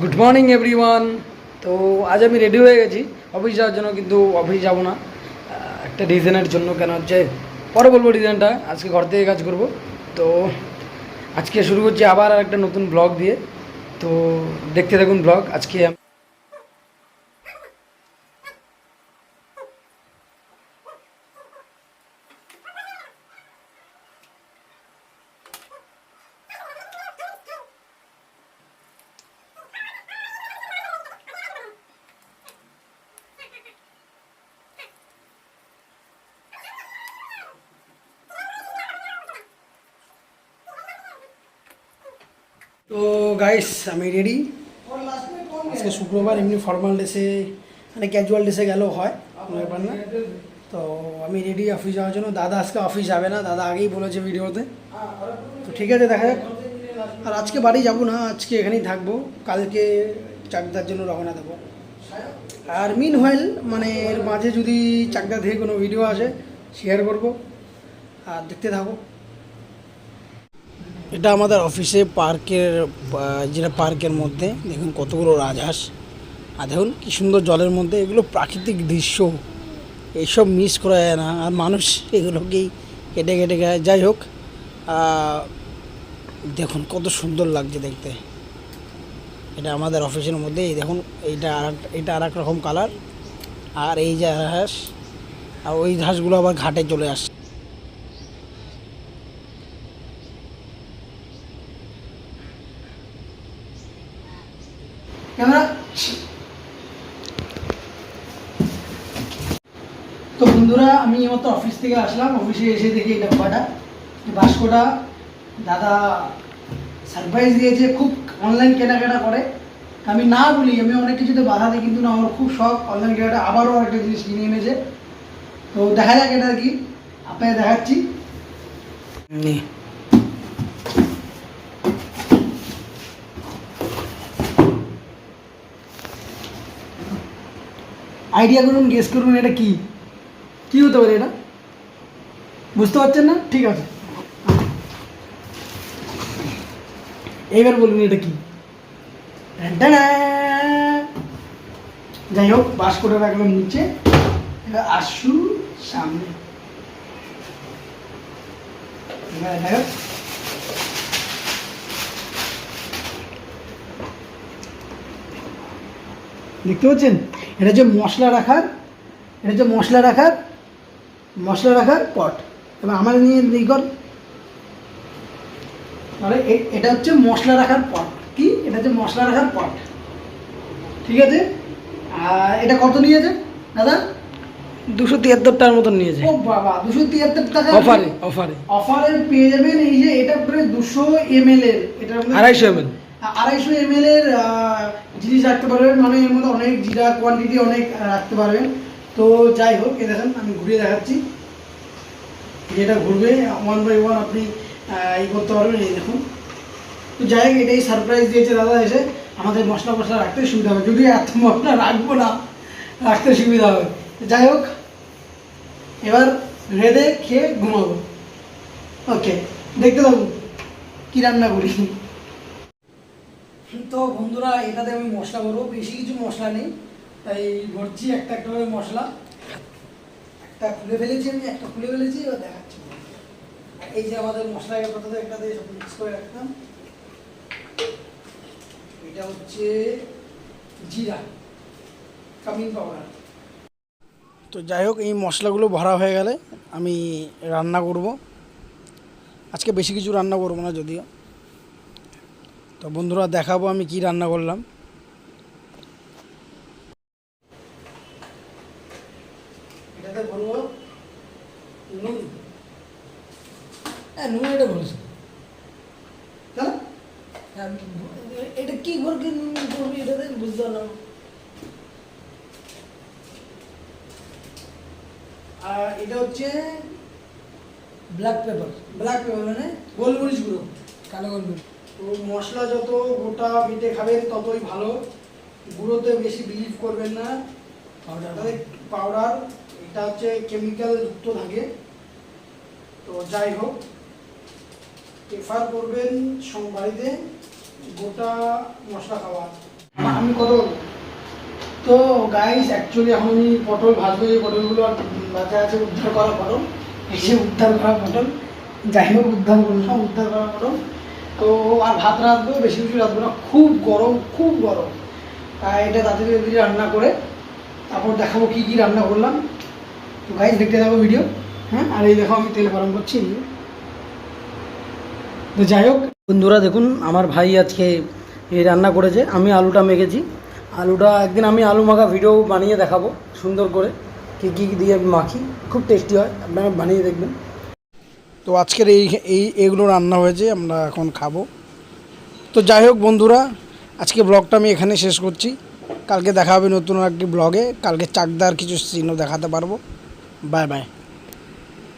Good morning everyone. তো আজ আমি রেডি হয়ে গেছি অফিস যাওয়ার জন্য, কিন্তু অফিস যাব না একটা রিজনের জন্য। কেন হচ্ছে পরে বলবো রিজনটা। আজকে ঘর থেকে কাজ করব। তো আজকে শুরু করছি আবার আর একটা নতুন ব্লগ দিয়ে। তো দেখতে থাকুন ব্লগ। আজকে তো গাইস আমি রেডি। আজকে শুক্রবার, এমনি ফর্মাল ড্রেসে মানে ক্যাজুয়াল ড্রেসে গেলেও হয়, কোনো ব্যাপার না। তো আমি রেডি অফিস যাওয়ার জন্য। দাদা আজকে অফিস যাবে না, দাদা আগেই বলেছে ভিডিওতে। তো ঠিক আছে, দেখা যাক। আর আজকে বাড়ি যাব না, আজকে এখানেই থাকবো। কালকে চাকদার জন্য রওনা দেবো। আর মিন হোয়াইল মানে এর মাঝে যদি চাকদা থেকে কোনো ভিডিও আসে শেয়ার করবো, আর দেখতে থাকো। এটা আমাদের অফিসে পার্কের, যেটা পার্কের মধ্যে দেখুন কতগুলো রাজহাঁস। আর দেখুন কী সুন্দর জলের মধ্যে, এগুলো প্রাকৃতিক দৃশ্য, এইসব মিস করা যায় না। আর মানুষ এগুলোকেই কেটে কেটে খায়। যাই হোক, দেখুন কত সুন্দর লাগছে দেখতে। এটা আমাদের অফিসের মধ্যে। এই দেখুন এটা আর এক রকম কালার। আর এই যে হাঁস, আর ওই হাঁসগুলো আবার ঘাটে চলে আসছে। ক্যামেরা। তো বন্ধুরা, আমি এইমাত্র অফিস থেকে আসলাম। অফিসে এসে দেখি এই ডাব্বাটা, বাস্কটা দাদা সারপ্রাইজ দিয়েছে। খুব অনলাইন কেনাকাটা করে, আমি না বলি, আমি অনেক কিছুতে বাধা দিই, কিন্তু না, আমার খুব শখ অনলাইন কেনাকাটা। আবারও একটা জিনিস কিনে এনেছে। তো দেখা যাক এটা কি, আপনাকে দেখাচ্ছি। আইডিয়া করুন, গেস করুন এটা কি কি হতে পারে। এটা বুঝতে পারছেন না? ঠিক আছে, এইবার বলুন এটা কি। যাই হোক, বাস করে রাখলাম নিচে। এবার আসু সামনে। দেখতে পাচ্ছেন, এটা যে মশলা রাখার, মশলা রাখার পট। এবার আমার নিয়ে কর। তাহলে এটা হচ্ছে মশলা রাখার পট। কি? এটা হচ্ছে মশলা রাখার পট, ঠিক আছে। আর এটা কত নিয়েছে দাদা? 273 মতন নিয়েছে। ও বাবা, 273 টাকা অফারে পেয়ে যাবেন। এই যে এটা প্রায় 200 ml এর, এটা 250 ml এর জিনিস রাখতে পারবেন। মানে এর মধ্যে অনেক জিরা কোয়ান্টিটি অনেক রাখতে পারবেন। তো যাই হোক, এই দেখেন আমি ঘুরিয়ে দেখাচ্ছি। যেটা ঘুরবে 1 বাই 1 আপনি ই করতে পারবেন। এই দেখুন। তো যাই হোক, এটাই সারপ্রাইজ দিয়েছে দাদা এসে। আমাদের মশলা রাখতে সুবিধা হবে, যদি এত মশলা রাখবো না, রাখতে সুবিধা হবে। যাই হোক, এবার রেঁধে খেয়ে ঘুমাবো। ওকে, দেখতে থাকুন কি রান্না করি। তো বন্ধুরা, এটাতে আমি মশলা করবো। বেশি কিছু মশলা নেই, তাই ভরছি একটা একটা করে মশলা। একটা খুলে ফেলেছি, এবার দেখাচ্ছি। এই যে আমাদের মশলা, প্রথমে একটা দিয়ে সব মিক্স করে রাখতাম। এটা হচ্ছে জিরা, কামিন পাউডার। তো যাই হোক, এই মশলাগুলো ভরা হয়ে গেলে আমি রান্না করব। আজকে বেশি কিছু রান্না করবো না যদিও। তো বন্ধুরা, দেখাবো আমি কি রান্না করলাম। এটাতে বলবো নুন। হ্যাঁ, নুন এটা বলেছে। এটা কি করে নুন করবি, এটাতে বুঝতে পারলাম। আর এটা হচ্ছে ব্ল্যাক পেপার মানে গোলমরিচ গুঁড়ো, কালো গোলমরিচ। তো মশলা যত গোটা বেটে খাবেন ততই ভালো, গুঁড়োতে বেশি বিলিভ করবেন না। পাউডার এটা হচ্ছে কেমিক্যাল যুক্ত থাকে। তো যাই হোক, প্রেফার করবেন বাড়িতে গোটা মশলা খাওয়া। আমি কত বলবো। তো গাইস অ্যাকচুয়ালি এখন আমি পটল ভাজবো, এই পটলগুলো আর বাচ্চা আছে উদ্ধার করা পটল, এসে উদ্ধার করা পটল, যাই হোক উদ্ধার করলাম, উদ্ধার করা পটল। তো আর ভাত রাঁধবো, বেশি কিছু রাঁধবো না, খুব গরম খুব গরম। তাই এটা তাড়াতাড়ি রান্না করে তারপর দেখাবো কী কী রান্না করলাম। তো গাইস দেখতে থাকো ভিডিও। হ্যাঁ, আর এই দেখো আমি তেল গরম করছি। তো যাই হোক বন্ধুরা, দেখুন আমার ভাই আজকে এই রান্না করেছে। আমি আলুটা মেখেছি, আলুটা একদিন আমি আলু মাখা ভিডিও বানিয়ে দেখাবো সুন্দর করে, কী কী দিয়ে মাখি, খুব টেস্টি হয়, আপনারা বানিয়ে দেখবেন। তো আজকের এইগুলো রান্না হয়েছে, আমরা এখন খাবো। তো যাই হোক বন্ধুরা, আজকে ব্লগটা আমি এখানে শেষ করছি। কালকে দেখা হবে নতুন একটি ব্লগে, কালকে চাকদার কিছু সিনও দেখাতে পারবো। Bye bye.